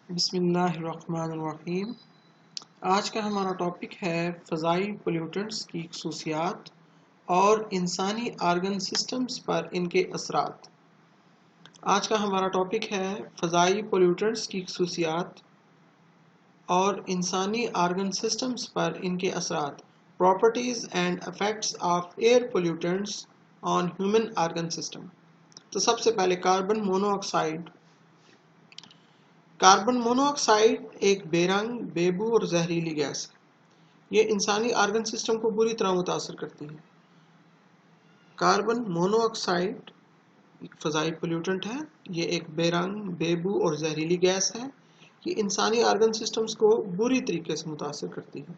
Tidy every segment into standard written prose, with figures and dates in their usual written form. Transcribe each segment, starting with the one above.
بسم اللہ الرحمن الرحیم۔ آج کا ہمارا ٹاپک ہے فضائی پولیوٹنٹس کی خصوصیات اور انسانی آرگن سسٹمز پر ان کے اثرات۔ آج کا ہمارا ٹاپک ہے فضائی پولیوٹنٹس کی خصوصیات اور انسانی آرگن سسٹمز پر ان کے اثرات، properties and effects of air pollutants on human organ system. تو سب سے پہلے carbon monoxide. Carbon monoxide ایک بے رنگ، بے بو اور زہریلی گیس ہے۔ یہ انسانی آرگن سسٹم کو بری طرح متاثر کرتی ہے۔ کاربن مونو آکسائڈ ایک فضائی پولیوٹنٹ ہے۔ یہ ایک بے رنگ، بے بو اور زہریلی گیس ہے۔ یہ انسانی آرگن سسٹمز کو بری طریقے سے متاثر کرتی ہے۔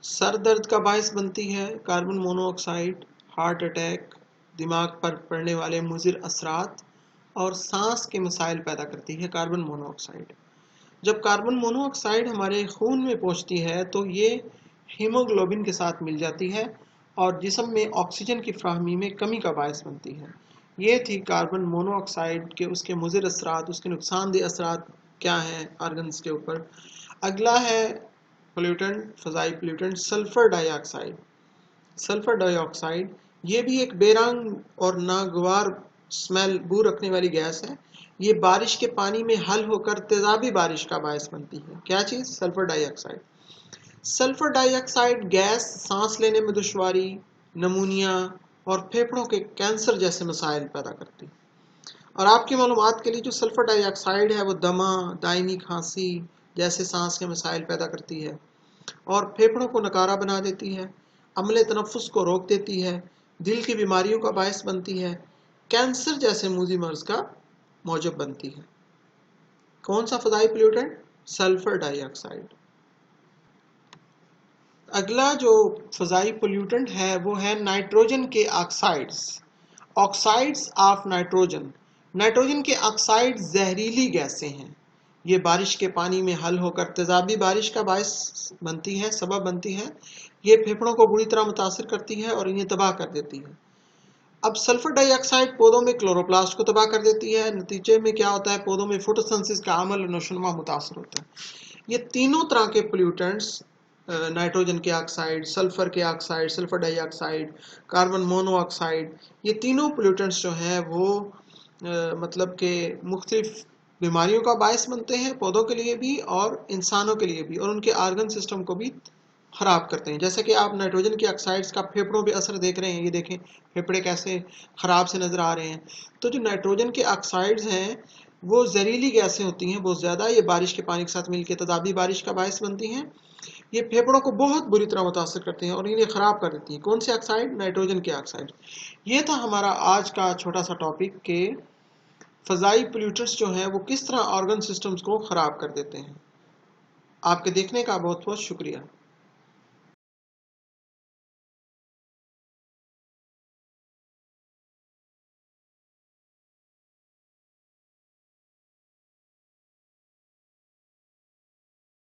سر درد کا باعث بنتی ہے carbon mono oxide, heart attack, دماغ پر پڑنے والے مضر اثرات اور سانس کے مسائل پیدا کرتی ہے کاربن مونو آکسائڈ۔ جب کاربن مونو آکسائڈ ہمارے خون میں پہنچتی ہے تو یہ ہیموگلوبن کے ساتھ مل جاتی ہے اور جسم میں آکسیجن کی فراہمی میں کمی کا باعث بنتی ہے۔ یہ تھی کاربن مونو آکسائڈ کے اس کے مضر اثرات، اس کے نقصان دہ اثرات کیا ہیں آرگنز کے اوپر۔ اگلا ہے پولیوٹنٹ، فضائی پولیوٹنٹ سلفر ڈائی آکسائڈ۔ سلفر ڈائی آکسائڈ یہ بھی ایک بے رنگ اور ناگوار اسمیل، بو رکھنے والی گیس ہے۔ یہ بارش کے پانی میں حل ہو کر تیزابی بارش کا باعث بنتی ہے۔ کیا چیز؟ سلفر ڈائی آکسائڈ۔ سلفر ڈائی آکسائڈ گیس سانس لینے میں دشواری، نمونیا اور پھیپھڑوں کے کینسر جیسے مسائل پیدا کرتی ہے۔ اور آپ کی معلومات کے لیے جو سلفر ڈائی آکسائڈ ہے وہ دمہ، دائمی کھانسی جیسے سانس کے مسائل پیدا کرتی ہے اور پھیپھڑوں کو نکارہ بنا دیتی ہے، عمل تنفس کو روک دیتی ہے، دل کی بیماریوں کا باعث بنتی ہے، کینسر جیسے موذی مرض کا موجب بنتی ہے۔ کون سا فضائی پولیوٹنٹ؟ سلفر ڈائی آکسائڈ۔ اگلا جو فضائی پولیوٹنٹ ہے وہ ہے نائٹروجن کے آکسائڈز، آکسائڈز آف نائٹروجن۔ نائٹروجن کے آکسائڈ زہریلی گیسیں ہیں۔ یہ بارش کے پانی میں حل ہو کر تیزابی بارش کا باعث بنتی ہے، سبب بنتی ہے۔ یہ پھیپھڑوں کو بری طرح متاثر کرتی ہے اور انہیں تباہ کر دیتی ہے۔ اب سلفر ڈائی آکسائڈ پودوں میں کلوروپلاسٹ کو تباہ کر دیتی ہے۔ نتیجے میں کیا ہوتا ہے؟ پودوں میں فوٹوسنتھسس کا عمل اور نشوونما متاثر ہوتا ہے۔ یہ تینوں طرح کے پولیوٹنٹس، نائٹروجن کے آکسائڈ، سلفر کے آکسائڈ، سلفر ڈائی آکسائڈ، کاربن مونو آکسائڈ، یہ تینوں پولیوٹنٹس جو ہیں وہ مطلب کہ مختلف بیماریوں کا باعث بنتے ہیں، پودوں کے لیے بھی اور انسانوں کے لیے بھی، اور ان کے آرگن سسٹم کو بھی خراب کرتے ہیں۔ جیسے کہ آپ نائٹروجن کی آکسائڈز کا پھیپھڑوں پہ اثر دیکھ رہے ہیں، یہ دیکھیں پھیپھڑے کیسے خراب سے نظر آ رہے ہیں۔ تو جو نائٹروجن کے آکسائڈز ہیں وہ زہریلی گیسیں ہوتی ہیں بہت زیادہ، یہ بارش کے پانی کے ساتھ مل کے تیزابی بارش کا باعث بنتی ہیں۔ یہ پھیپھڑوں کو بہت بری طرح متاثر کرتے ہیں اور انہیں خراب کر دیتی ہیں۔ کون سے آکسائڈ؟ نائٹروجن کے آکسائڈ۔ یہ تھا ہمارا آج کا چھوٹا سا ٹاپک کہ فضائی پولیوٹنٹس جو ہیں وہ کس طرح آرگن سسٹمز کو خراب کر دیتے ہیں۔ آپ کے دیکھنے کا بہت بہت شکریہ۔